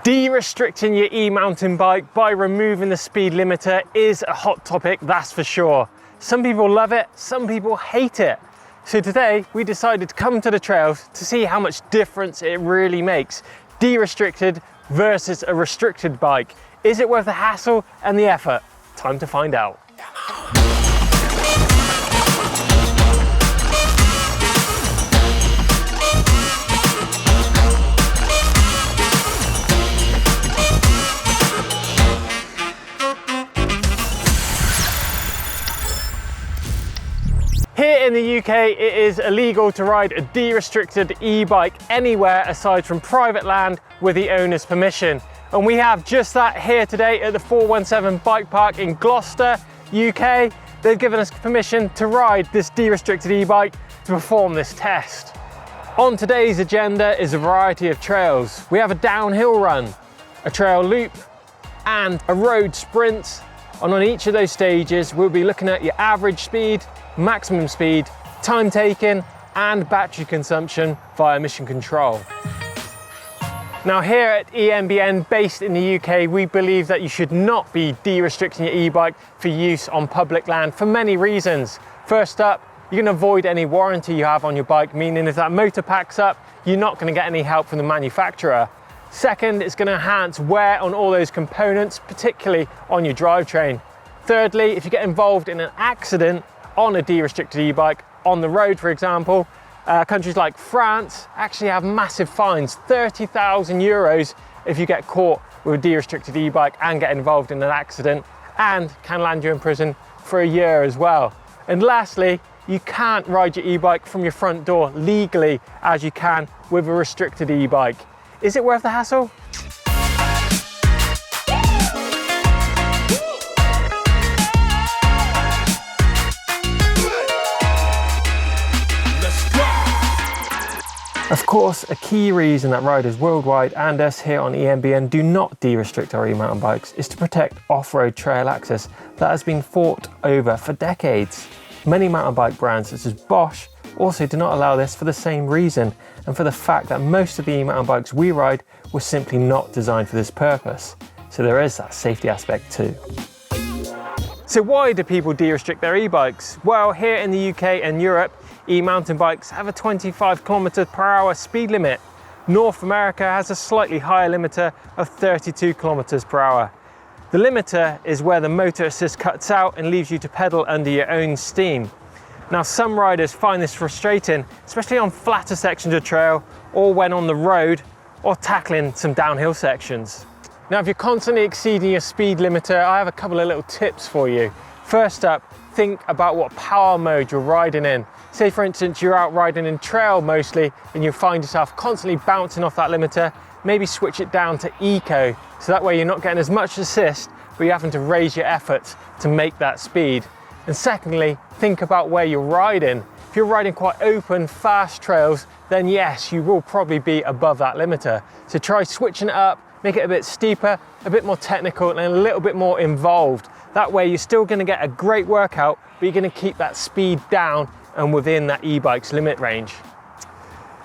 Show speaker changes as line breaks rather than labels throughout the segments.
De-restricting your e-mountain bike by removing the speed limiter is a hot topic, that's for sure. Some people love it, some people hate it. So today we decided to come to the trails to see how much difference it really makes. De-restricted versus a restricted bike. Is it worth the hassle and the effort? Time to find out. Here in the UK, it is illegal to ride a de-restricted e-bike anywhere aside from private land with the owner's permission. And we have just that here today at the 417 Bike Park in Gloucester, UK. They've given us permission to ride this de-restricted e-bike to perform this test. On today's agenda is a variety of trails. We have a downhill run, a trail loop, and a road sprint. And on each of those stages, we'll be looking at your average speed, maximum speed, time taken, and battery consumption via mission control. Now here at EMBN, based in the UK, we believe that you should not be de-restricting your e-bike for use on public land for many reasons. First up, you can avoid any warranty you have on your bike, meaning if that motor packs up, you're not going to get any help from the manufacturer. Second, it's going to enhance wear on all those components, particularly on your drivetrain. Thirdly, if you get involved in an accident on a de-restricted e-bike on the road, for example, countries like France actually have massive fines, 30,000 euros if you get caught with a de-restricted e-bike and get involved in an accident, and can land you in prison for a year as well. And lastly, you can't ride your e-bike from your front door legally as you can with a restricted e-bike. Is it worth the hassle? Of course, a key reason that riders worldwide and us here on EMBN do not de-restrict our e-mountain bikes is to protect off-road trail access that has been fought over for decades. Many mountain bike brands such as Bosch also do not allow this for the same reason, and for the fact that most of the e-mountain bikes we ride were simply not designed for this purpose. So there is that safety aspect too. So why do people de-restrict their e-bikes? Well, here in the UK and Europe, e-mountain bikes have a 25 km/h speed limit. North America has a slightly higher limiter of 32 km/h. The limiter is where the motor assist cuts out and leaves you to pedal under your own steam. Now, some riders find this frustrating, especially on flatter sections of trail or when on the road or tackling some downhill sections. Now, if you're constantly exceeding your speed limiter, I have a couple of little tips for you. First up, think about what power mode you're riding in. Say for instance, you're out riding in trail mostly and you find yourself constantly bouncing off that limiter, maybe switch it down to eco, so that way you're not getting as much assist, but you're having to raise your efforts to make that speed. And secondly, think about where you're riding. If you're riding quite open, fast trails, then yes, you will probably be above that limiter. So try switching it up, make it a bit steeper, a bit more technical, and a little bit more involved. That way you're still going to get a great workout, but you're going to keep that speed down and within that e-bike's limit range.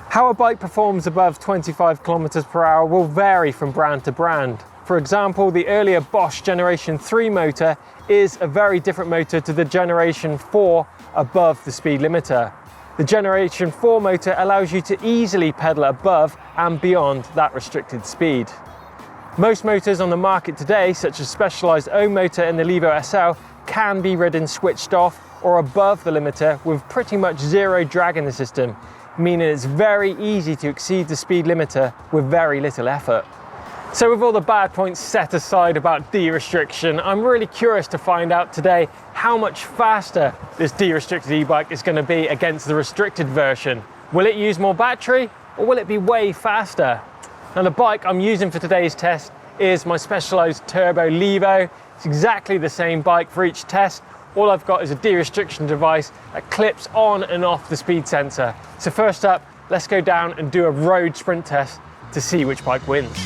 How a bike performs above 25 km/h will vary from brand to brand. For example, the earlier Bosch Generation 3 motor is a very different motor to the Generation 4 above the speed limiter. The Generation 4 motor allows you to easily pedal above and beyond that restricted speed. Most motors on the market today, such as Specialized own motor and the Levo SL, can be ridden switched off or above the limiter with pretty much zero drag in the system, meaning it's very easy to exceed the speed limiter with very little effort. So with all the bad points set aside about de-restriction, I'm really curious to find out today how much faster this de-restricted e-bike is going to be against the restricted version. Will it use more battery or will it be way faster? Now, the bike I'm using for today's test is my Specialized Turbo Levo. It's exactly the same bike for each test. All I've got is a de-restriction device that clips on and off the speed sensor. So first up, let's go down and do a road sprint test to see which bike wins.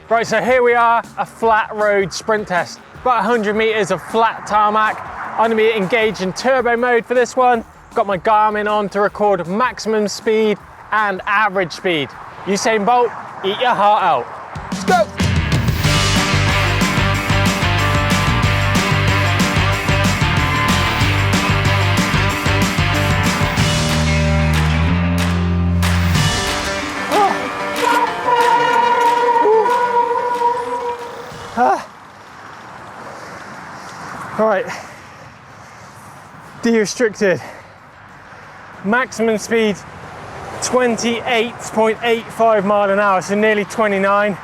Right, so here we are, a flat road sprint test. About 100 meters of flat tarmac. I'm gonna be engaged in turbo mode for this one. Got my Garmin on to record maximum speed and average speed. Usain Bolt, eat your heart out. Let's go. Right, de-restricted, maximum speed 28.85 mile an hour, so nearly 29,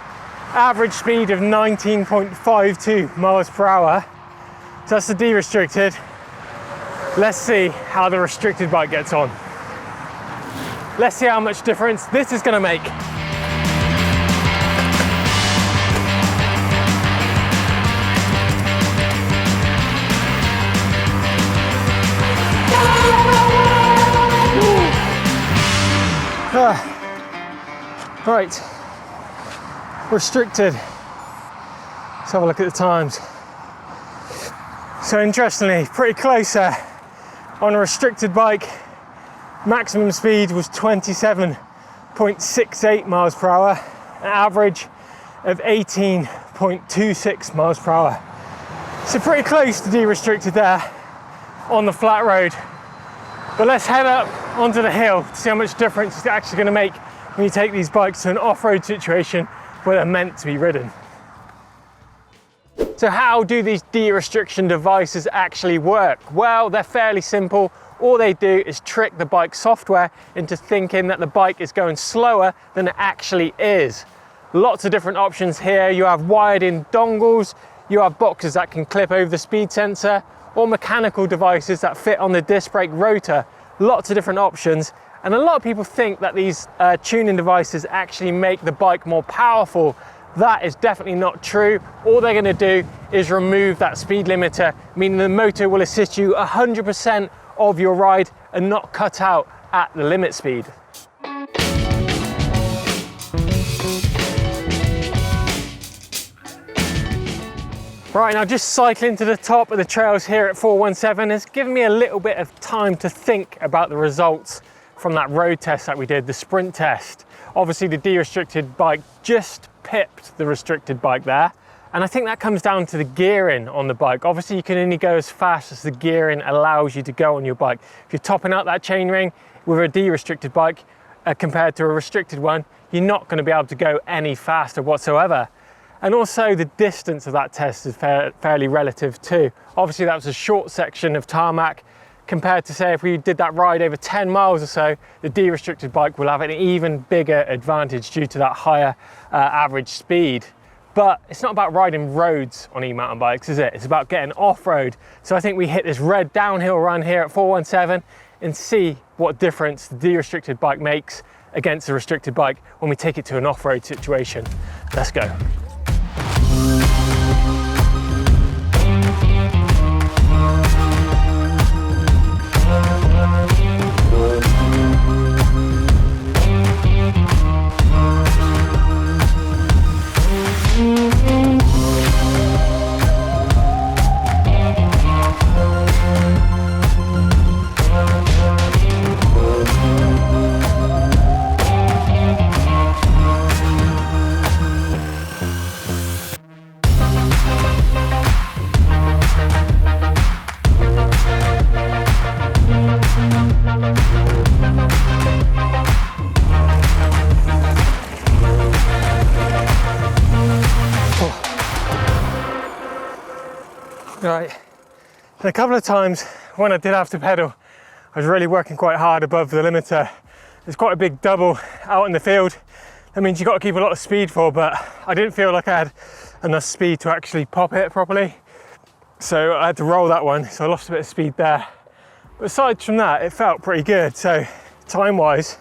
average speed of 19.52 miles per hour. So that's the de-restricted. Let's see how the restricted bike gets on. Let's see how much difference this is going to make. Right, restricted. Let's have a look at the times. So interestingly, pretty close there. On a restricted bike, maximum speed was 27.68 miles per hour, an average of 18.26 miles per hour. So pretty close to de-restricted there on the flat road. But let's head up onto the hill to see how much difference it's actually going to make when you take these bikes to an off-road situation where they're meant to be ridden. So how do these de-restriction devices actually work? Well, they're fairly simple. All they do is trick the bike software into thinking that the bike is going slower than it actually is. Lots of different options here. You have wired-in dongles, you have boxes that can clip over the speed sensor, or mechanical devices that fit on the disc brake rotor. Lots of different options. And a lot of people think that these tuning devices actually make the bike more powerful. That is definitely not true. All they're going to do is remove that speed limiter, meaning the motor will assist you 100% of your ride and not cut out at the limit speed. Right, now just cycling to the top of the trails here at 417 has given me a little bit of time to think about the results from that road test that we did, the sprint test. Obviously the de-restricted bike just pipped the restricted bike there. And I think that comes down to the gearing on the bike. Obviously you can only go as fast as the gearing allows you to go on your bike. If you're topping out that chainring with a de-restricted bike compared to a restricted one, you're not going to be able to go any faster whatsoever. And also the distance of that test is fairly relative too. Obviously that was a short section of tarmac compared to, say, if we did that ride over 10 miles or so, the de-restricted bike will have an even bigger advantage due to that higher average speed. But it's not about riding roads on e-mountain bikes, is it? It's about getting off-road. So I think we hit this red downhill run here at 417 and see what difference the de-restricted bike makes against the restricted bike when we take it to an off-road situation. Let's go. Right, and a couple of times when I did have to pedal, I was really working quite hard above the limiter. There's quite a big double out in the field. That means you've got to keep a lot of speed for, but I didn't feel like I had enough speed to actually pop it properly. So I had to roll that one, so I lost a bit of speed there. But aside from that, it felt pretty good. So time-wise,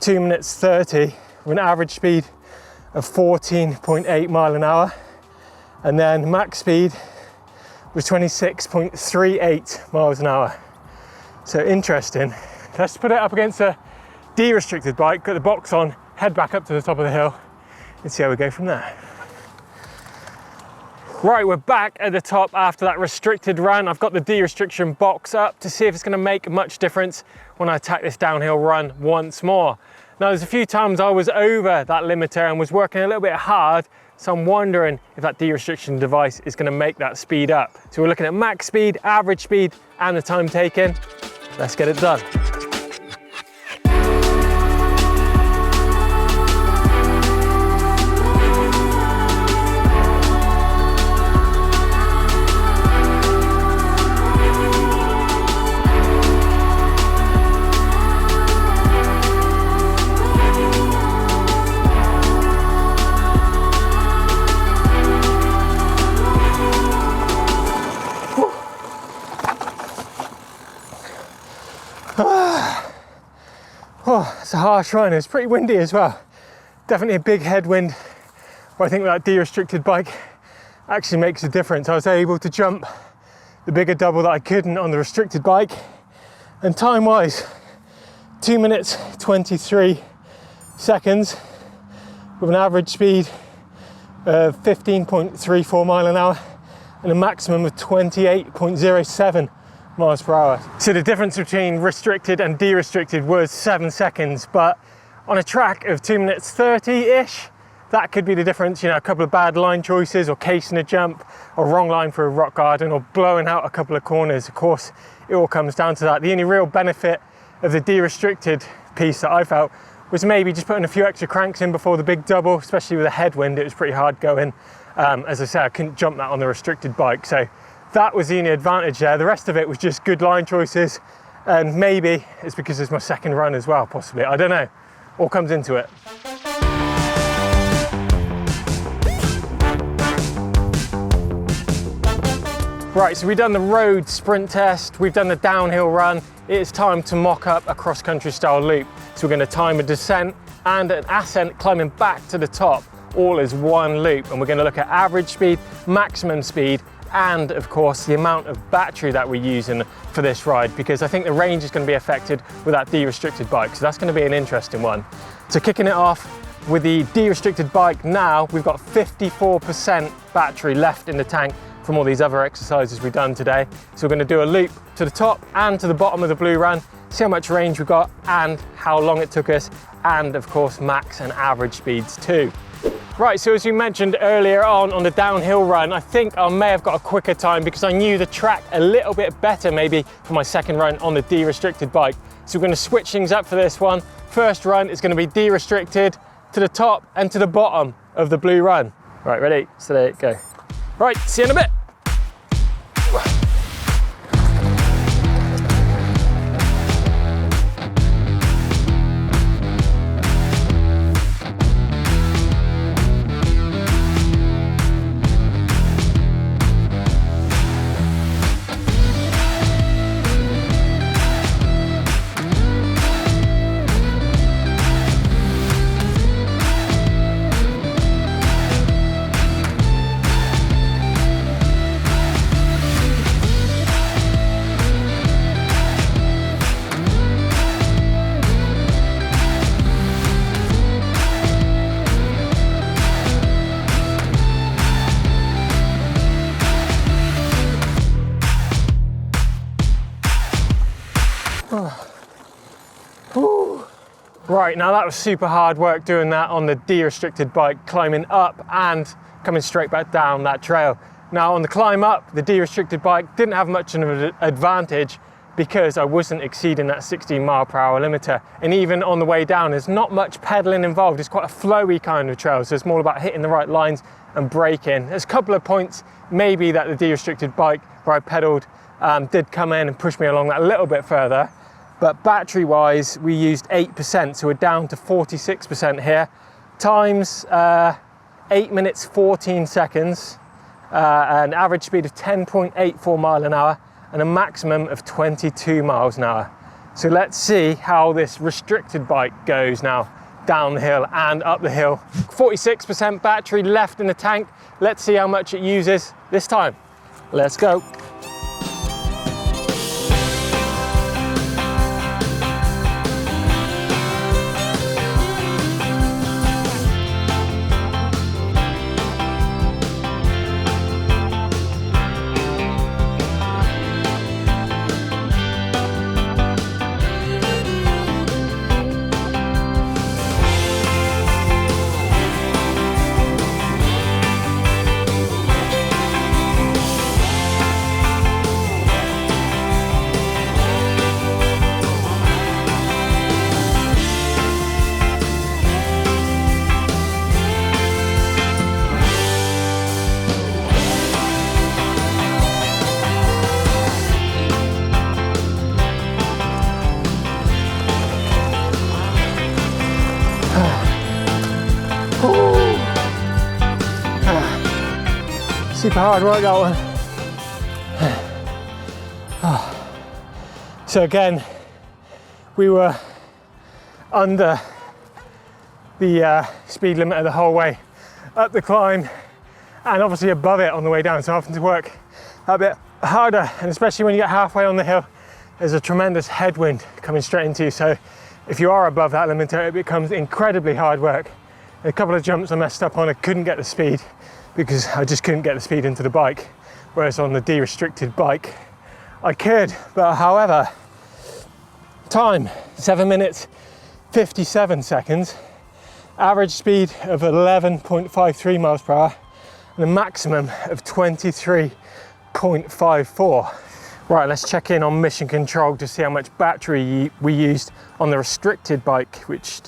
2 minutes 30 with an average speed of 14.8 mile an hour. And then max speed was 26.38 miles an hour. So interesting. Let's put it up against a de-restricted bike, got the box on, head back up to the top of the hill and see how we go from there. Right, we're back at the top after that restricted run. I've got the de-restriction box up to see if it's going to make much difference when I attack this downhill run once more. Now, there's a few times I was over that limiter and was working a little bit hard, so I'm wondering if that de-restriction device is going to make that speed up. So we're looking at max speed, average speed, and the time taken. Let's get it done. Oh, it's a harsh run. It's pretty windy as well. Definitely a big headwind, but I think that de-restricted bike actually makes a difference. I was able to jump the bigger double that I couldn't on the restricted bike, and time-wise, 2 minutes 23 seconds with an average speed of 15.34 mile an hour and a maximum of 28.07 miles per hour. So the difference between restricted and de-restricted was 7 seconds, but on a track of 2 minutes 30-ish, that could be the difference. You know, a couple of bad line choices, or casing a jump, or wrong line for a rock garden, or blowing out a couple of corners. Of course, it all comes down to that. The only real benefit of the de-restricted piece that I felt was maybe just putting a few extra cranks in before the big double, especially with a headwind. It was pretty hard going. As I said, I couldn't jump that on the restricted bike, so that was the only advantage there. The rest of it was just good line choices, and maybe it's because it's my second run as well, possibly. I don't know. All comes into it. Right, so we've done the road sprint test, we've done the downhill run. It's time to mock up a cross-country style loop. So we're going to time a descent and an ascent climbing back to the top, all as one loop. And we're going to look at average speed, maximum speed, and of course the amount of battery that we're using for this ride, because I think the range is going to be affected with that de-restricted bike, so that's going to be an interesting one. So kicking it off with the de-restricted bike now, we've got 54% battery left in the tank from all these other exercises we've done today. So we're going to do a loop to the top and to the bottom of the blue run, see how much range we've got and how long it took us, and of course max and average speeds too. Right, so as we mentioned earlier on the downhill run, I think I may have got a quicker time because I knew the track a little bit better maybe for my second run on the de-restricted bike. So we're going to switch things up for this one. First run is going to be de-restricted to the top and to the bottom of the blue run. Right, ready, steady, go. Right, see you in a bit. Right, now that was super hard work doing that on the de-restricted bike, climbing up and coming straight back down that trail. Now on the climb up, the de-restricted bike didn't have much of an advantage because I wasn't exceeding that 16 mile per hour limiter. And even on the way down, there's not much pedaling involved. It's quite a flowy kind of trail, so it's more about hitting the right lines and braking. There's a couple of points maybe that the de-restricted bike where I pedaled did come in and push me along that a little bit further. But battery wise, we used 8%, so we're down to 46% here. Times 8 minutes 14 seconds, an average speed of 10.84 mile an hour and a maximum of 22 miles an hour. So let's see how this restricted bike goes now, down the hill and up the hill. 46% battery left in the tank. Let's see how much it uses this time. Let's go. super hard work, that one. So again, we were under the speed limiter the whole way up the climb, and obviously above it on the way down, so having to work a bit harder, and especially when you get halfway on the hill, there's a tremendous headwind coming straight into you, so if you are above that limiter, it becomes incredibly hard work. A couple of jumps I messed up on, I couldn't get the speed because I just couldn't get the speed into the bike, whereas on the de-restricted bike I could. But however, time 7 minutes 57 seconds, average speed of 11.53 miles per hour, and a maximum of 23.54. Right, let's check in on mission control to see how much battery we used on the restricted bike, which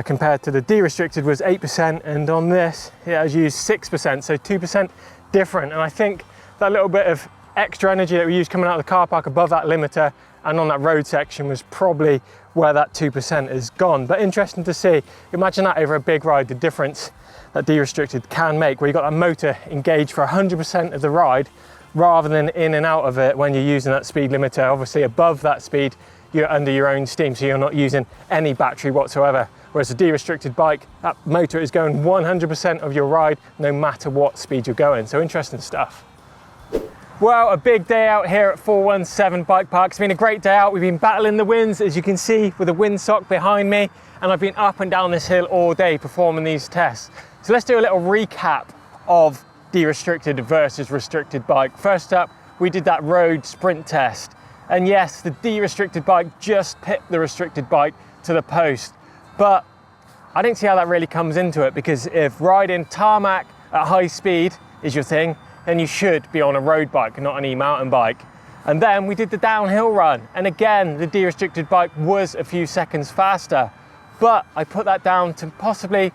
compared to the de-restricted was 8%, and on this it has used 6%, so 2% different. And I think that little bit of extra energy that we used coming out of the car park above that limiter and on that road section was probably where that 2% is gone. But interesting to see, imagine that over a big ride, the difference that de-restricted can make, where you've got that motor engaged for 100% of the ride rather than in and out of it when you're using that speed limiter. Obviously above that speed, you're under your own steam, so you're not using any battery whatsoever. Whereas a de-restricted bike, that motor is going 100% of your ride, no matter what speed you're going. So interesting stuff. Well, a big day out here at 417 Bike Park. It's been a great day out. We've been battling the winds, as you can see, with a windsock behind me, and I've been up and down this hill all day performing these tests. So let's do a little recap of de-restricted versus restricted bike. First up, we did that road sprint test. And yes, the de-restricted bike just pipped the restricted bike to the post. But I don't see how that really comes into it, because if riding tarmac at high speed is your thing, then you should be on a road bike and not an e-mountain bike. And then we did the downhill run. And again, the de-restricted bike was a few seconds faster. But I put that down to possibly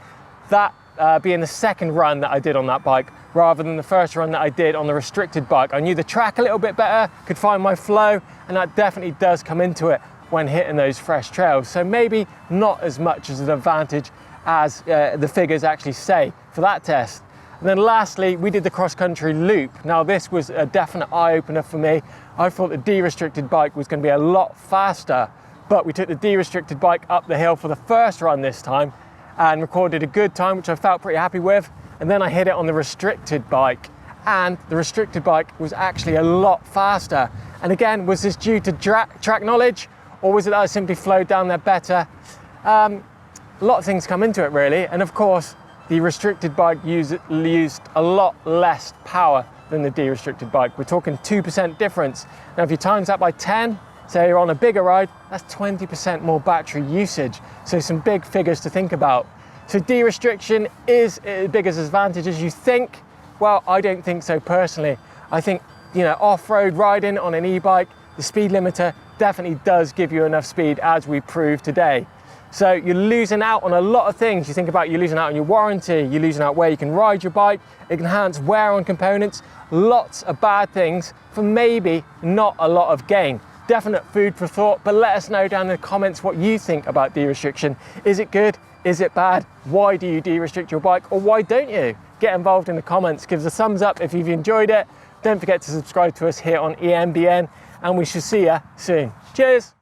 that being the second run that I did on that bike, rather than the first run that I did on the restricted bike. I knew the track a little bit better, could find my flow, and that definitely does come into it when hitting those fresh trails. So maybe not as much as an advantage as the figures actually say for that test. And then lastly, we did the cross-country loop. Now this was a definite eye-opener for me. I thought the de-restricted bike was going to be a lot faster, but we took the de-restricted bike up the hill for the first run this time and recorded a good time, which I felt pretty happy with. And then I hit it on the restricted bike, and the restricted bike was actually a lot faster. And again, was this due to track knowledge, or was it that I simply flowed down there better? A lot of things come into it really, and of course the restricted bike used a lot less power than the de-restricted bike. We're talking 2% difference. Now if you times that by 10, say you're on a bigger ride, that's 20% more battery usage. So some big figures to think about. So de-restriction is as big as advantage as you think. Well, I don't think so personally. I think, you know, off-road riding on an e-bike, the speed limiter definitely does give you enough speed, as we proved today. So you're losing out on a lot of things. You think about, you're losing out on your warranty, you're losing out where you can ride your bike, enhanced wear on components, lots of bad things for maybe not a lot of gain. Definite food for thought, but let us know down in the comments what you think about de-restriction. Is it good? Is it bad? Why do you de-restrict your bike, or why don't you? Get involved in the comments. Give us a thumbs up if you've enjoyed it. Don't forget to subscribe to us here on EMBN, and we shall see you soon. Cheers.